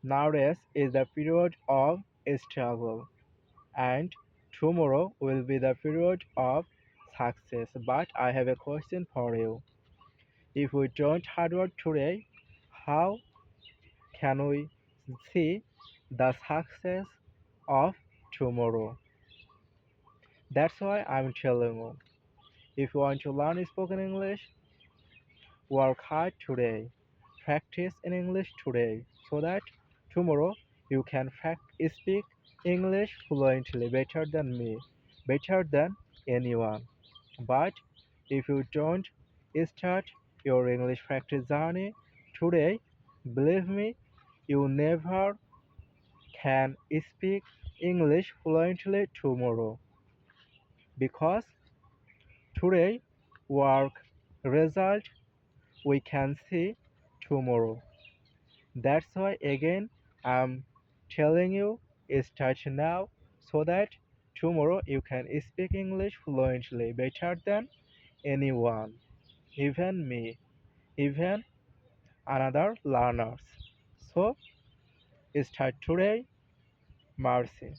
Nowadays is the period of struggle, and tomorrow will be the period of success. But I have a question for you. If we don't hard work today, how can we see the success of tomorrow? That's why I'm telling you. If you want to learn spoken English, work hard today. Practice in English today so that tomorrow you can speak English fluently better than me, better than anyone. But if you don't start your English practice journey today, believe me, you never can speak English fluently tomorrow because today work result we can see tomorrow. That's why again I'm telling you start now so that tomorrow you can speak English fluently better than anyone, even me, even another learners. So start today, Mercy.